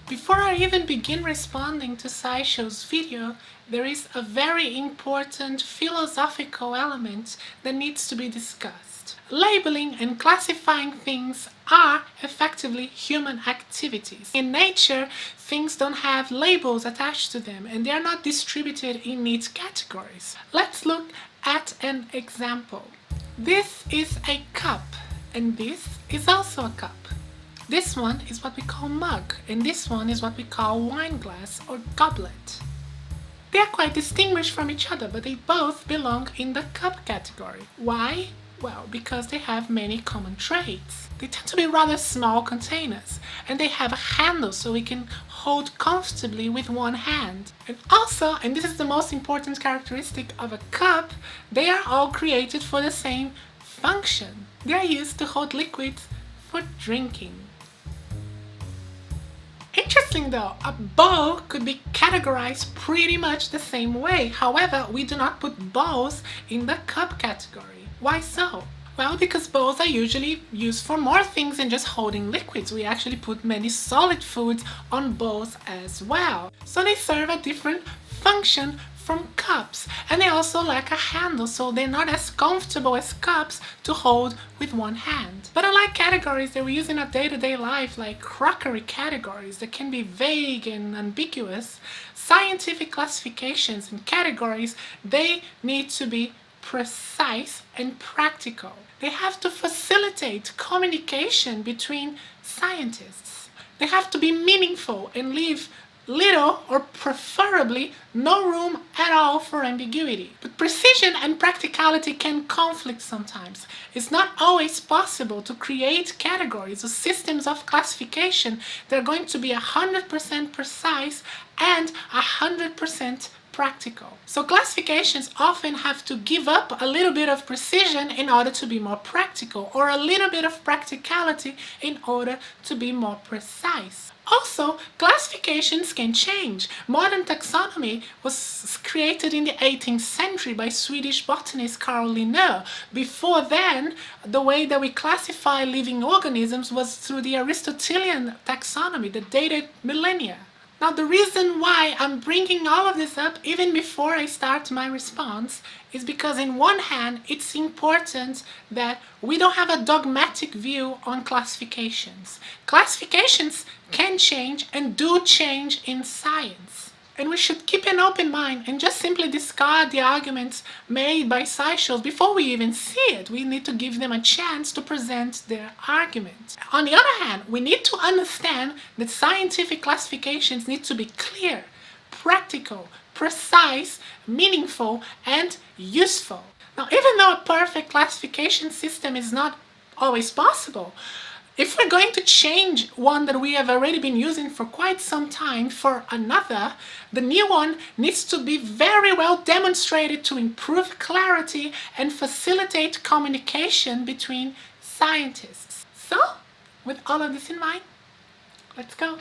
Before I even begin responding to SciShow's video, there is a very important philosophical element that needs to be discussed. Labeling and classifying things are effectively human activities. In nature, things don't have labels attached to them and they are not distributed in neat categories. Let's look at an example. This is a cup and this is also a cup. This one is what we call mug, and this one is what we call wine glass or goblet. They are quite distinguished from each other, but they both belong in the cup category. Why? Well, because they have many common traits. They tend to be rather small containers, and they have a handle so we can hold comfortably with one hand. And also, and this is the most important characteristic of a cup, they are all created for the same function. They are used to hold liquids for drinking. Interesting though, a bow could be categorized pretty much the same way. However, we do not put bows in the cup category. Why so? Well, because bows are usually used for more things than just holding liquids. We actually put many solid foods on bows as well. So they serve a different function from cups, and they also lack a handle, so they're not as comfortable as cups to hold with one hand. But unlike categories that we use in our day-to-day life, like crockery categories that can be vague and ambiguous, scientific classifications and categories, they need to be precise and practical. They have to facilitate communication between scientists. They have to be meaningful and leave little or preferably no room at all for ambiguity. But precision and practicality can conflict sometimes. It's not always possible to create categories or systems of classification that are going to be 100% precise and 100% practical. So classifications often have to give up a little bit of precision in order to be more practical, or a little bit of practicality in order to be more precise. Also, classifications can change. Modern taxonomy was created in the 18th century by Swedish botanist Carl Linné. Before then, the way that we classify living organisms was through the Aristotelian taxonomy that dated millennia. Now, the reason why I'm bringing all of this up even before I start my response is because, in one hand, it's important that we don't have a dogmatic view on classifications. Classifications can change and do change in science. And we should keep an open mind and just simply discard the arguments made by SciShow before we even see it. We need to give them a chance to present their argument. On the other hand, we need to understand that scientific classifications need to be clear, practical, precise, meaningful, and useful. Now, even though a perfect classification system is not always possible, if we're going to change one that we have already been using for quite some time for another, the new one needs to be very well demonstrated to improve clarity and facilitate communication between scientists. So, with all of this in mind, let's go.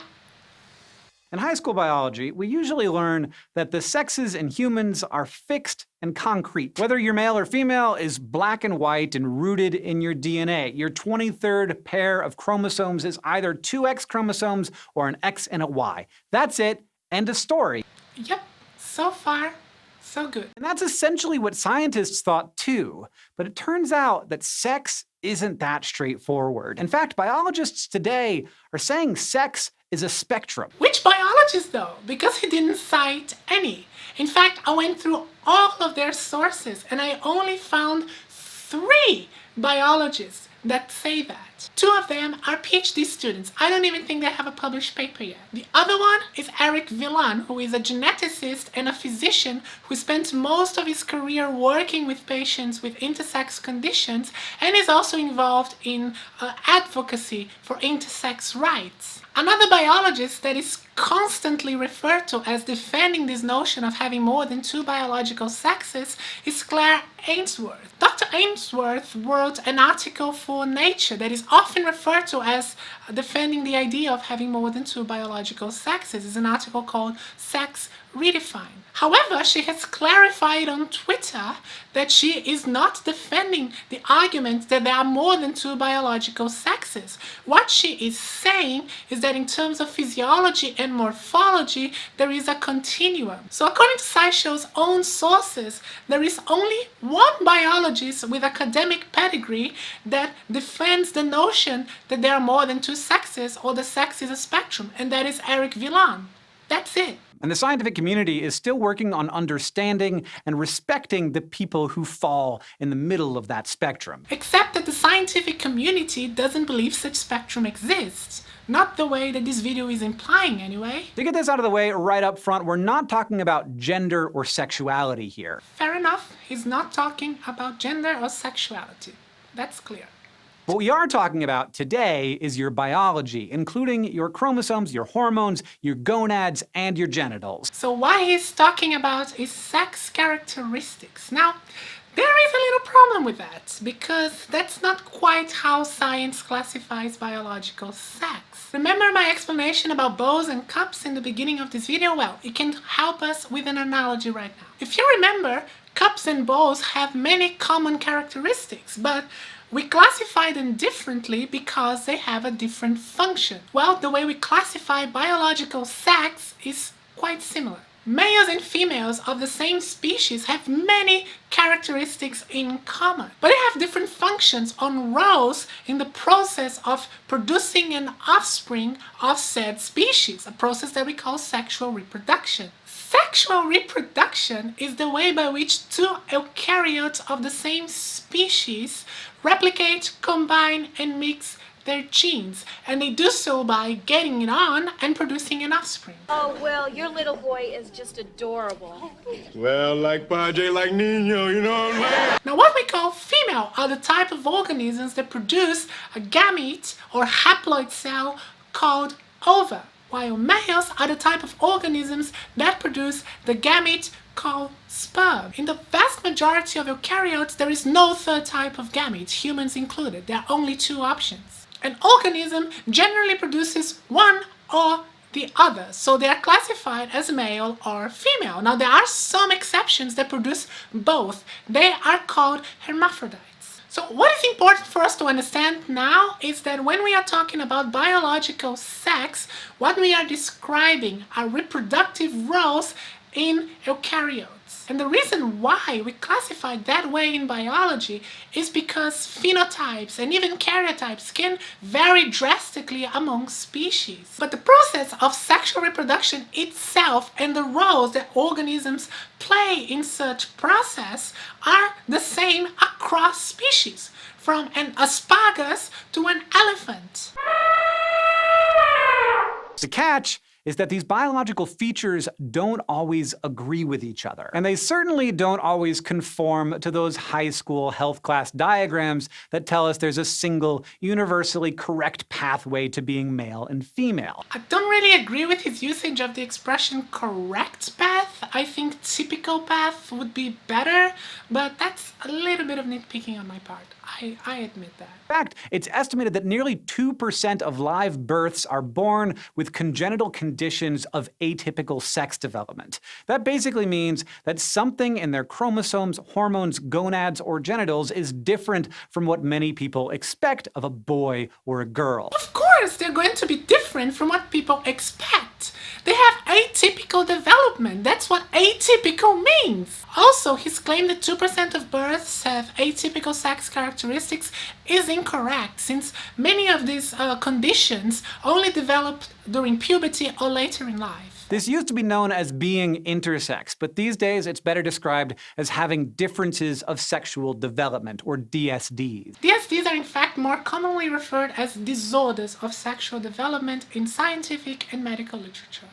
In high school biology, we usually learn that the sexes in humans are fixed and concrete. Whether you're male or female is black and white and rooted in your DNA. Your 23rd pair of chromosomes is either two X chromosomes or an X and a Y. That's it. End of story. Yep, so far, so good. And that's essentially what scientists thought too. But it turns out that sex isn't that straightforward. In fact, biologists today are saying sex is a spectrum. Which biologist though? Because he didn't cite any. In fact, I went through all of their sources and I only found 3 biologists that say that. 2 of them are PhD students. I don't even think they have a published paper yet. The other one is Eric Vilain, who is a geneticist and a physician who spent most of his career working with patients with intersex conditions and is also involved in advocacy for intersex rights. Another biologist that is constantly referred to as defending this notion of having more than 2 biological sexes is Claire Ainsworth. Dr. Ainsworth wrote an article for Nature that is often referred to as defending the idea of having more than 2 biological sexes. It's an article called Sex, Redefined. However, she has clarified on Twitter that she is not defending the argument that there are more than two biological sexes. What she is saying is that in terms of physiology and morphology, there is a continuum. So according to SciShow's own sources, there is only one biologist with academic pedigree that defends the notion that there are more than two sexes or the sex is a spectrum, and that is Eric Vilain. That's it. And the scientific community is still working on understanding and respecting the people who fall in the middle of that spectrum. Except that the scientific community doesn't believe such spectrum exists. Not the way that this video is implying, anyway. To get this out of the way right up front, we're not talking about gender or sexuality here. Fair enough, he's not talking about gender or sexuality. That's clear. What we are talking about today is your biology, including your chromosomes, your hormones, your gonads, and your genitals. So what he's talking about is sex characteristics. Now, there is a little problem with that, because that's not quite how science classifies biological sex. Remember my explanation about bowls and cups in the beginning of this video? Well, it can help us with an analogy right now. If you remember, cups and bowls have many common characteristics, but we classify them differently because they have a different function. Well, the way we classify biological sex is quite similar. Males and females of the same species have many characteristics in common, but they have different functions on roles in the process of producing an offspring of said species, a process that we call sexual reproduction. Sexual reproduction is the way by which two eukaryotes of the same species replicate, combine, and mix their genes, and they do so by getting it on and producing an offspring. Oh, well, your little boy is just adorable. Well, like Padre, like Nino, you know what I'm saying? Now, what we call female are the type of organisms that produce a gamete or haploid cell called ova, while males are the type of organisms that produce the gamete called sperm. In the vast majority of eukaryotes, there is no third type of gamete, humans included. There are only two options. An organism generally produces one or the other, so they are classified as male or female. Now, there are some exceptions that produce both. They are called hermaphrodites. So what is important for us to understand now is that when we are talking about biological sex, what we are describing are reproductive roles in eukaryotes. And the reason why we classify that way in biology is because phenotypes and even karyotypes can vary drastically among species. But the process of sexual reproduction itself and the roles that organisms play in such process are the same across species, from an asparagus to an elephant. The catch is that these biological features don't always agree with each other. And they certainly don't always conform to those high school health class diagrams that tell us there's a single, universally correct pathway to being male and female. I don't really agree with his usage of the expression correct path. I think typical path would be better, but that's a little bit of nitpicking on my part. I admit that. In fact, it's estimated that nearly 2% of live births are born with congenital conditions of atypical sex development. That basically means that something in their chromosomes, hormones, gonads, or genitals is different from what many people expect of a boy or a girl. Of course, they're going to be different from what people expect. They have atypical development. That's what atypical means. Also, his claim that 2% of births have atypical sex characteristics is incorrect, since many of these conditions only develop during puberty or later in life. This used to be known as being intersex, but these days it's better described as having differences of sexual development, or DSDs. DSDs are in fact more commonly referred as disorders of sexual development in scientific and medical literature.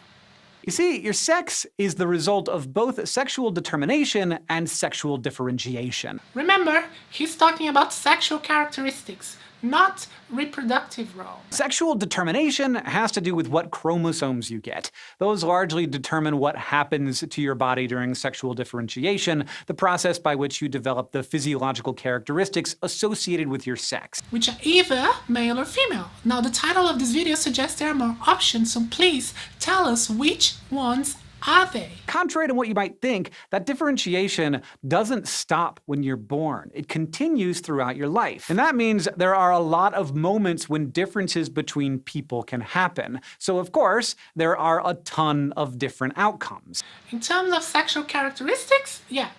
You see, your sex is the result of both sexual determination and sexual differentiation. Remember, he's talking about sexual characteristics, not reproductive role. Sexual determination has to do with what chromosomes you get. Those largely determine what happens to your body during sexual differentiation, the process by which you develop the physiological characteristics associated with your sex. Which are either male or female. Now, the title of this video suggests there are more options, so please tell us which ones are they? Contrary to what you might think, that differentiation doesn't stop when you're born. It continues throughout your life. And that means there are a lot of moments when differences between people can happen. So of course, there are a ton of different outcomes. In terms of sexual characteristics, yeah,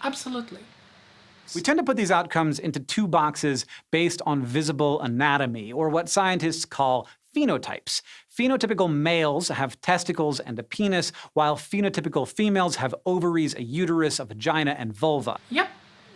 absolutely. We tend to put these outcomes into two boxes based on visible anatomy, or what scientists call phenotypes. Phenotypical males have testicles and a penis, while phenotypical females have ovaries, a uterus, a vagina, and vulva. Yep,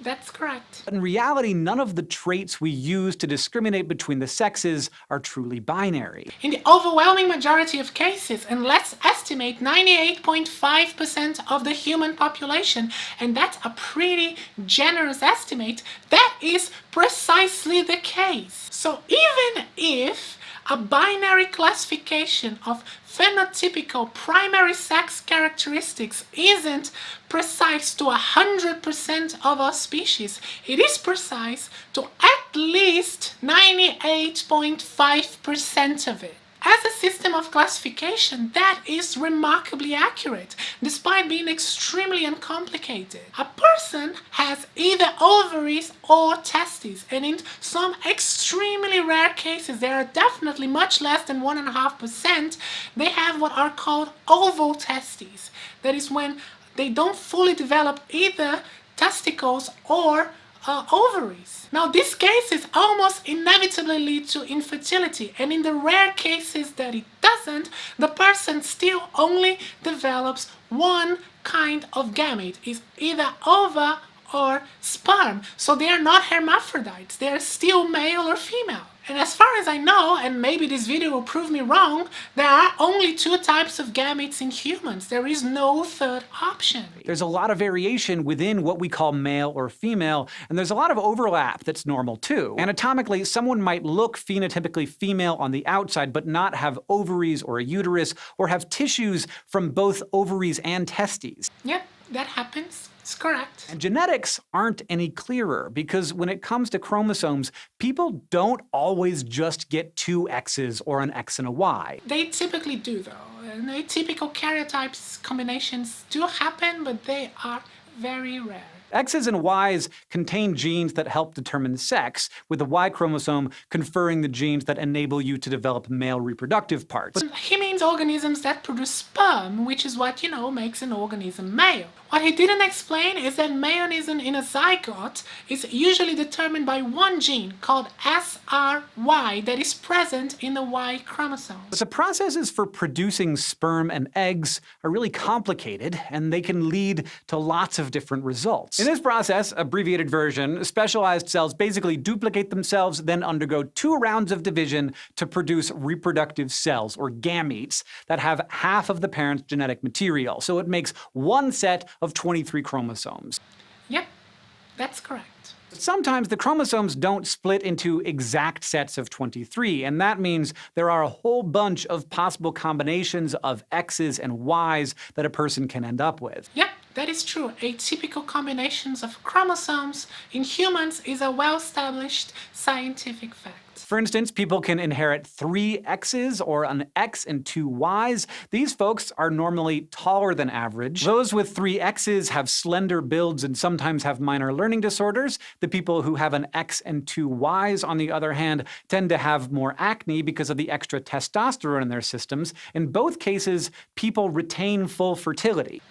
that's correct. But in reality, none of the traits we use to discriminate between the sexes are truly binary. In the overwhelming majority of cases, and let's estimate 98.5% of the human population, and that's a pretty generous estimate, that is precisely the case. So even if a binary classification of phenotypical primary sex characteristics isn't precise to 100% of our species, it is precise to at least 98.5% of it. As a system of classification, that is remarkably accurate, despite being extremely uncomplicated. A person has either ovaries or testes, and in some extremely rare cases, there are definitely much less than 1.5%, they have what are called ovotestes. That is when they don't fully develop either testicles or ovaries. Now, these cases almost inevitably lead to infertility, and in the rare cases that it doesn't, the person still only develops one kind of gamete. It's either ova or sperm. So they are not hermaphrodites. They are still male or female. And as far as I know, and maybe this video will prove me wrong, there are only two types of gametes in humans. There is no third option. There's a lot of variation within what we call male or female, and there's a lot of overlap that's normal too. Anatomically, someone might look phenotypically female on the outside, but not have ovaries or a uterus, or have tissues from both ovaries and testes. Yep, that happens. It's correct. And genetics aren't any clearer, because when it comes to chromosomes, people don't always just get two X's or an X and a Y. They typically do, though. And atypical karyotypes combinations do happen, but they are very rare. X's and Y's contain genes that help determine sex, with the Y chromosome conferring the genes that enable you to develop male reproductive parts. He means organisms that produce sperm, which is what, makes an organism male. What he didn't explain is that maleism in a zygote is usually determined by one gene called SRY that is present in the Y chromosome. But the processes for producing sperm and eggs are really complicated, and they can lead to lots of different results. In this process, abbreviated version, specialized cells basically duplicate themselves, then undergo 2 rounds of division to produce reproductive cells, or gametes, that have half of the parent's genetic material. So it makes one set of 23 chromosomes. Yep, that's correct. Sometimes the chromosomes don't split into exact sets of 23, and that means there are a whole bunch of possible combinations of X's and Y's that a person can end up with. Yep, that is true. Atypical combinations of chromosomes in humans is a well-established scientific fact. For instance, people can inherit 3 X's or an X and 2 Y's. These folks are normally taller than average. Those with 3 X's have slender builds and sometimes have minor learning disorders. The people who have an X and 2 Y's, on the other hand, tend to have more acne because of the extra testosterone in their systems. In both cases, people retain full fertility.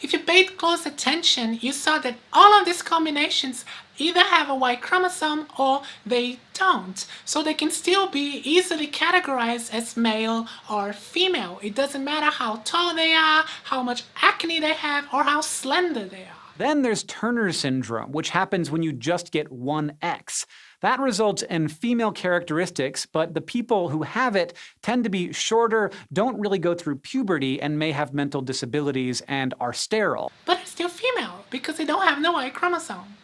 If you paid close attention, you saw that all of these combinations either have a Y chromosome or they don't. So they can still be easily categorized as male or female. It doesn't matter how tall they are, how much acne they have, or how slender they are. Then there's Turner syndrome, which happens when you just get one X. That results in female characteristics, but the people who have it tend to be shorter, don't really go through puberty, and may have mental disabilities and are sterile. But it's still female because they don't have no Y chromosome.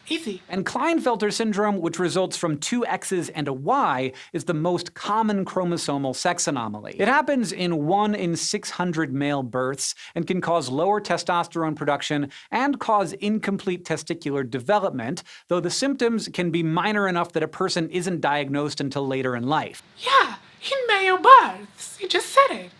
Easy. And Klinefelter syndrome, which results from 2 X's and a Y, is the most common chromosomal sex anomaly. It happens in 1 in 600 male births and can cause lower testosterone production and cause incomplete testicular development, though the symptoms can be minor enough that a person isn't diagnosed until later in life. Yeah, in male births. You just said it.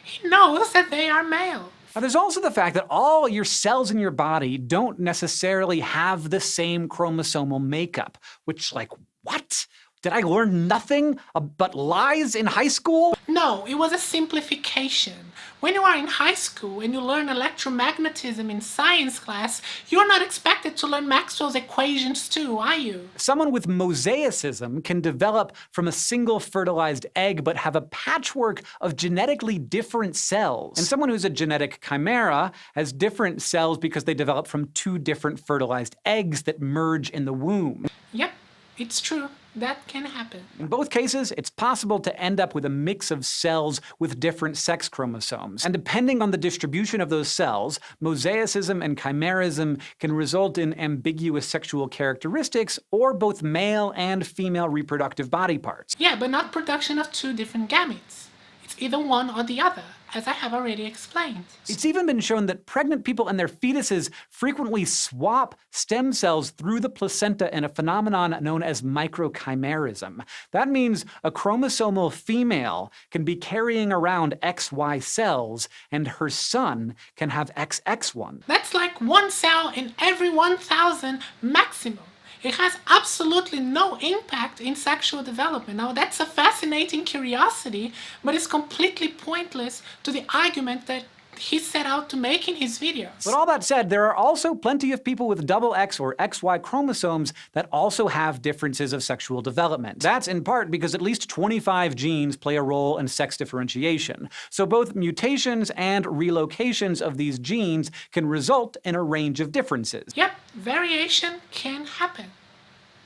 He knows that they are male. Now, there's also the fact that all your cells in your body don't necessarily have the same chromosomal makeup, which, like, what? Did I learn nothing but lies in high school? No, it was a simplification. When you are in high school and you learn electromagnetism in science class, you're not expected to learn Maxwell's equations too, are you? Someone with mosaicism can develop from a single fertilized egg but have a patchwork of genetically different cells. And someone who's a genetic chimera has different cells because they develop from two different fertilized eggs that merge in the womb. Yep, it's true. That can happen. In both cases, it's possible to end up with a mix of cells with different sex chromosomes. And depending on the distribution of those cells, mosaicism and chimerism can result in ambiguous sexual characteristics or both male and female reproductive body parts. Yeah, but not production of two different gametes. It's either one or the other, as I have already explained. It's even been shown that pregnant people and their fetuses frequently swap stem cells through the placenta in a phenomenon known as microchimerism. That means a chromosomal female can be carrying around XY cells, and her son can have XX1. That's like one cell in every 1,000 maximum. It has absolutely no impact in sexual development. Now, that's a fascinating curiosity, but it's completely pointless to the argument that he set out to make in his videos. But all that said, there are also plenty of people with double X or XY chromosomes that also have differences of sexual development. That's in part because at least 25 genes play a role in sex differentiation. So both mutations and relocations of these genes can result in a range of differences. Yep, variation can happen.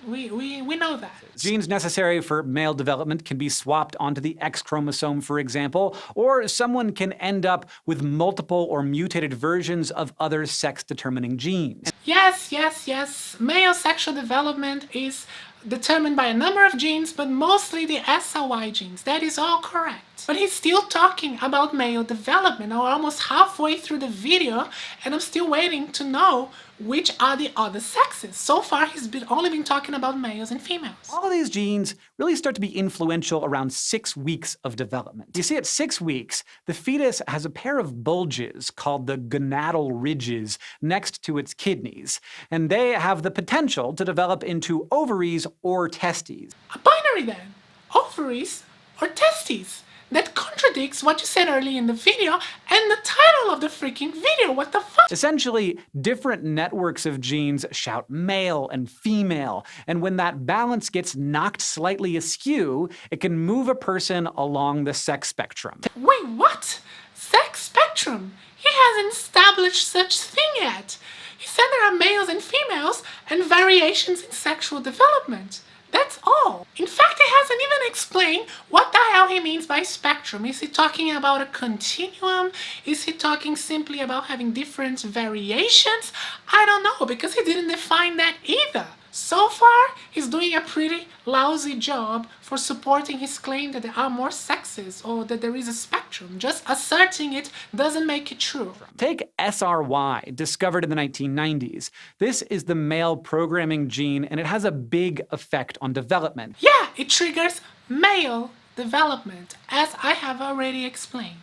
We know that. Genes necessary for male development can be swapped onto the X chromosome, for example, or someone can end up with multiple or mutated versions of other sex-determining genes. Yes. Male sexual development is determined by a number of genes, but mostly the SLY genes. That is all correct. But he's still talking about male development. Now, we're almost halfway through the video, and I'm still waiting to know which are the other sexes. So far, he's only been talking about males and females. All of these genes really start to be influential around 6 weeks of development. You see, at 6 weeks, the fetus has a pair of bulges called the gonadal ridges next to its kidneys, and they have the potential to develop into ovaries or testes. A binary then. Ovaries or testes. That contradicts what you said earlier in the video and the title of the freaking video. What the fuck? Essentially, different networks of genes shout male and female, and when that balance gets knocked slightly askew, it can move a person along the sex spectrum. Wait, what? Sex spectrum? He hasn't established such thing yet. He said there are males and females and variations in sexual development. That's all. In fact, he hasn't even explained what the hell he means by spectrum. Is he talking about a continuum? Is he talking simply about having different variations? I don't know, because he didn't define that either. So far, he's doing a pretty lousy job for supporting his claim that there are more sexes or that there is a spectrum. Just asserting it doesn't make it true. Take SRY, discovered in the 1990s. This is the male programming gene, and it has a big effect on development. Yeah, it triggers male development, as I have already explained.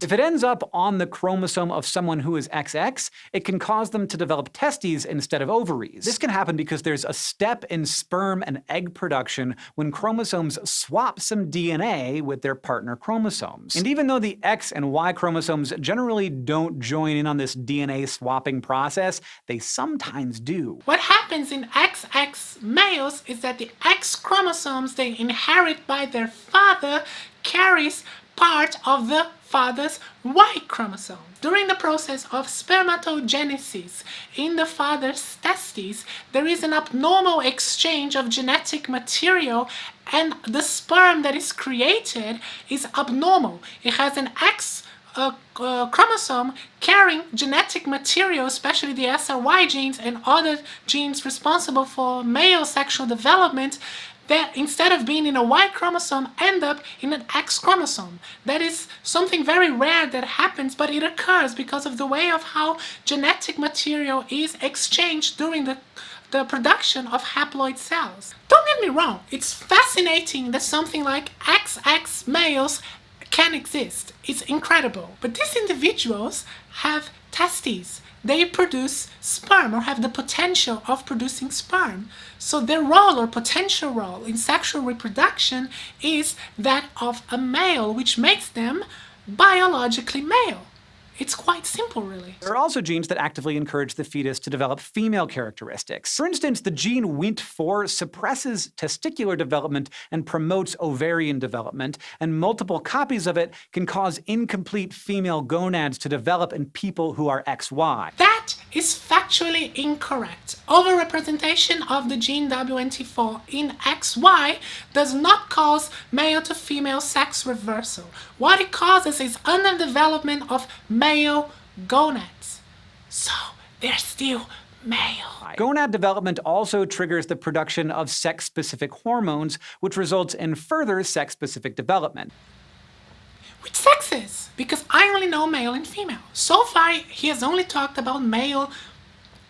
If it ends up on the chromosome of someone who is XX, it can cause them to develop testes instead of ovaries. This can happen because there's a step in sperm and egg production when chromosomes swap some DNA with their partner chromosomes. And even though the X and Y chromosomes generally don't join in on this DNA swapping process, they sometimes do. What happens in XX males is that the X chromosomes they inherit by their father carries part of the father's Y chromosome. During the process of spermatogenesis in the father's testes, there is an abnormal exchange of genetic material, and the sperm that is created is abnormal. It has an X chromosome carrying genetic material, especially the SRY genes and other genes responsible for male sexual development, that instead of being in a Y chromosome end up in an X chromosome. That is something very rare that happens, but it occurs because of the way of how genetic material is exchanged during the production of haploid cells. Don't get me wrong, it's fascinating that something like XX males can exist. It's incredible. But these individuals have testes. They produce sperm or have the potential of producing sperm. So their role or potential role in sexual reproduction is that of a male, which makes them biologically male. It's quite simple, really. There are also genes that actively encourage the fetus to develop female characteristics. For instance, the gene Wnt4 suppresses testicular development and promotes ovarian development, and multiple copies of it can cause incomplete female gonads to develop in people who are XY. That is factually incorrect. Overrepresentation of the gene WNT4 in XY does not cause male to female sex reversal. What it causes is underdevelopment of male gonads. So they're still male. Gonad development also triggers the production of sex-specific hormones, which results in further sex-specific development. Which sexes? Because I only know male and female. So far, he has only talked about male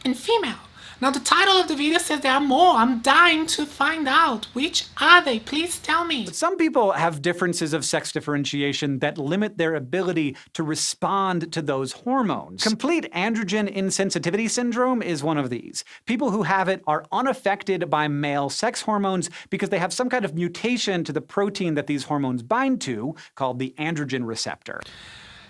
and female. Now, the title of the video says there are more. I'm dying to find out. Which are they? Please tell me. But some people have differences of sex differentiation that limit their ability to respond to those hormones. Complete androgen insensitivity syndrome is one of these. People who have it are unaffected by male sex hormones because they have some kind of mutation to the protein that these hormones bind to, called the androgen receptor.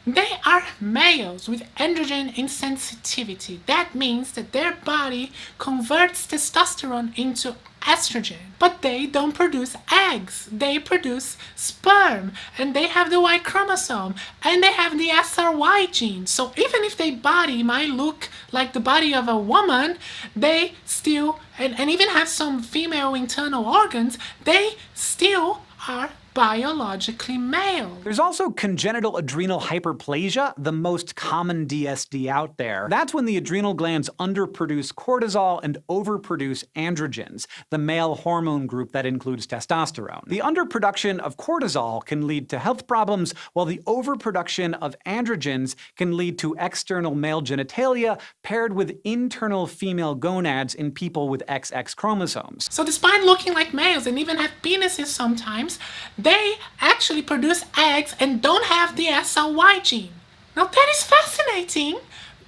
They are males with androgen insensitivity. That means that their body converts testosterone into estrogen. But they don't produce eggs. They produce sperm. And they have the Y chromosome. And they have the SRY gene. So even if their body might look like the body of a woman, they still, and even have some female internal organs, they still are biologically male. There's also congenital adrenal hyperplasia, the most common DSD out there. That's when the adrenal glands underproduce cortisol and overproduce androgens, the male hormone group that includes testosterone. The underproduction of cortisol can lead to health problems, while the overproduction of androgens can lead to external male genitalia paired with internal female gonads in people with XX chromosomes. So despite looking like males and even have penises sometimes, they actually produce eggs and don't have the SRY gene. Now that is fascinating,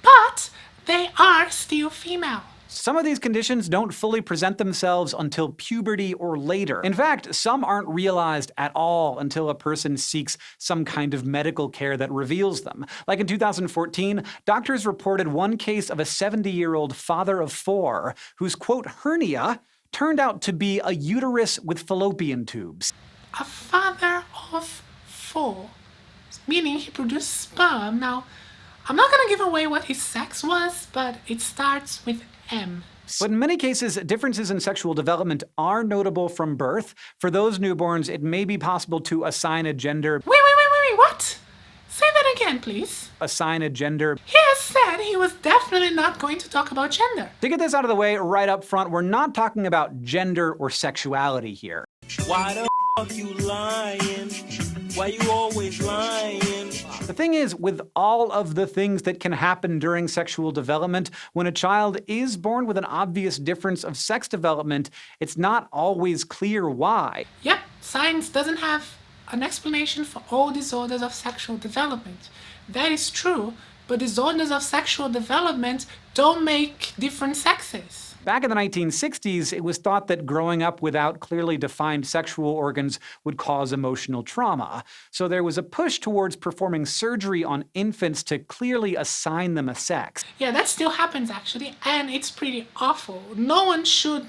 but they are still female. Some of these conditions don't fully present themselves until puberty or later. In fact, some aren't realized at all until a person seeks some kind of medical care that reveals them. Like in 2014, doctors reported one case of a 70-year-old father of 4 whose, quote, hernia turned out to be a uterus with fallopian tubes. A father of 4, meaning he produced sperm. Now, I'm not gonna give away what his sex was, but it starts with M. But in many cases, differences in sexual development are notable from birth. For those newborns, it may be possible to assign a gender. Wait, what? Say that again, please. Assign a gender. He has said he was definitely not going to talk about gender. To get this out of the way right up front, we're not talking about gender or sexuality here. Why the fuck you lying? Why you always lying? The thing is, with all of the things that can happen during sexual development, when a child is born with an obvious difference of sex development, it's not always clear why. Yep, science doesn't have an explanation for all disorders of sexual development. That is true, but disorders of sexual development don't make different sexes. Back in the 1960s, it was thought that growing up without clearly defined sexual organs would cause emotional trauma. So there was a push towards performing surgery on infants to clearly assign them a sex. Yeah, that still happens actually, and it's pretty awful. No one should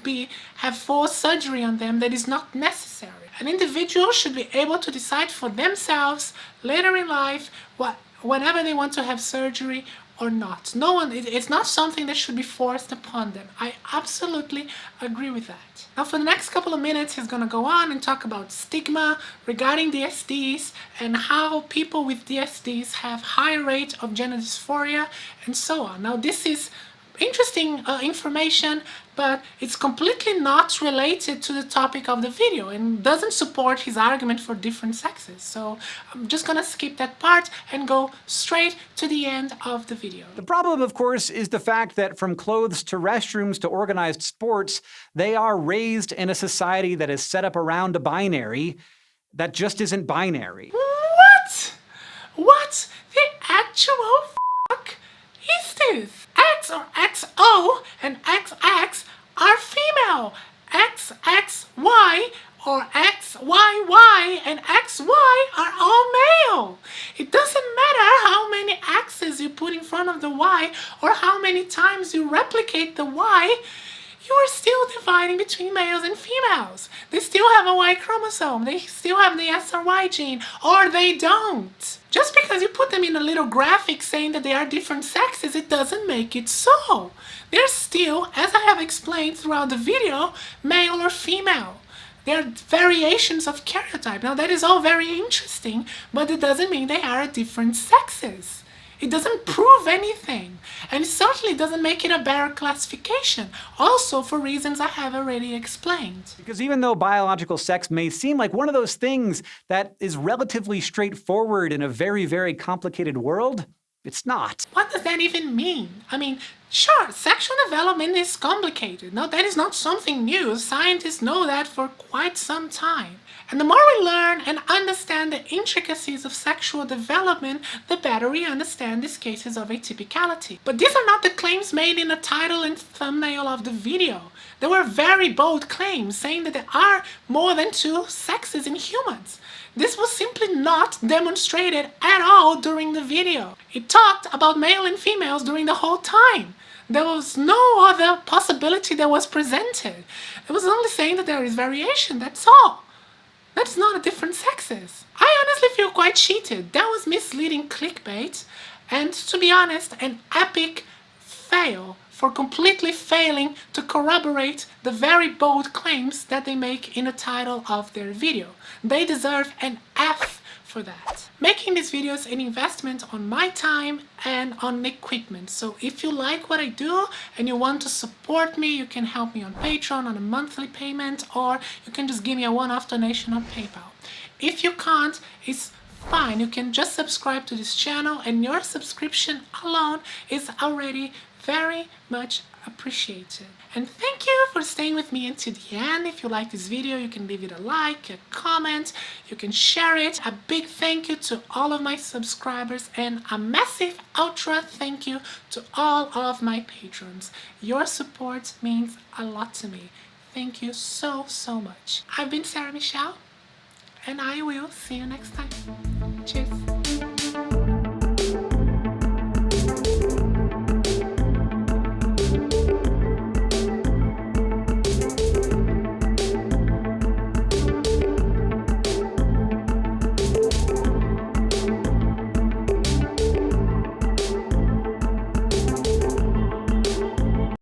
have forced surgery on them that is not necessary. An individual should be able to decide for themselves later in life whenever they want to have surgery or not. No one, it's not something that should be forced upon them. I absolutely agree with that. Now for the next couple of minutes, he's gonna go on and talk about stigma regarding DSDs and how people with DSDs have high rate of gender dysphoria and so on. Now this is interesting information, but it's completely not related to the topic of the video and doesn't support his argument for different sexes. So I'm just gonna skip that part and go straight to the end of the video. The problem, of course, is the fact that from clothes to restrooms to organized sports, they are raised in a society that is set up around a binary that just isn't binary. What? What the actual fuck is this? X or XO and XX are female. XXY or XYY and XY are all male. It doesn't matter how many X's you put in front of the Y or how many times you replicate the Y, you are still dividing between males and females. They still have a Y chromosome. They still have the S or Y gene, or they don't. Just because you put them in a little graphic saying that they are different sexes, it doesn't make it so. They're still, as I have explained throughout the video, male or female. They are variations of karyotype. Now that is all very interesting, but it doesn't mean they are different sexes. It doesn't prove anything, and it certainly doesn't make it a better classification, also for reasons I have already explained. Because even though biological sex may seem like one of those things that is relatively straightforward in a very, very complicated world, it's not. What does that even mean? I mean, sure, sexual development is complicated. Now, that is not something new. Scientists know that for quite some time. And the more we learn and understand the intricacies of sexual development, the better we understand these cases of atypicality. But these are not the claims made in the title and thumbnail of the video. They were very bold claims saying that there are more than 2 sexes in humans. This was simply not demonstrated at all during the video. It talked about male and females during the whole time. There was no other possibility that was presented. It was only saying that there is variation, that's all. That's not a different sexes. I honestly feel quite cheated. That was misleading clickbait, and to be honest, an epic fail for completely failing to corroborate the very bold claims that they make in the title of their video. They deserve an F for that. Making these videos an investment on my time and on equipment. So if you like what I do and you want to support me, you can help me on Patreon on a monthly payment, or you can just give me a one-off donation on PayPal. If you can't, it's fine. You can just subscribe to this channel, and your subscription alone is already very much appreciated. And thank you for staying with me until the end. If you like this video, you can leave it a like, a comment, you can share it. A big thank you to all of my subscribers, and a massive ultra thank you to all of my patrons. Your support means a lot to me. Thank you so, so much. I've been Sarah Michel, and I will see you next time. Cheers.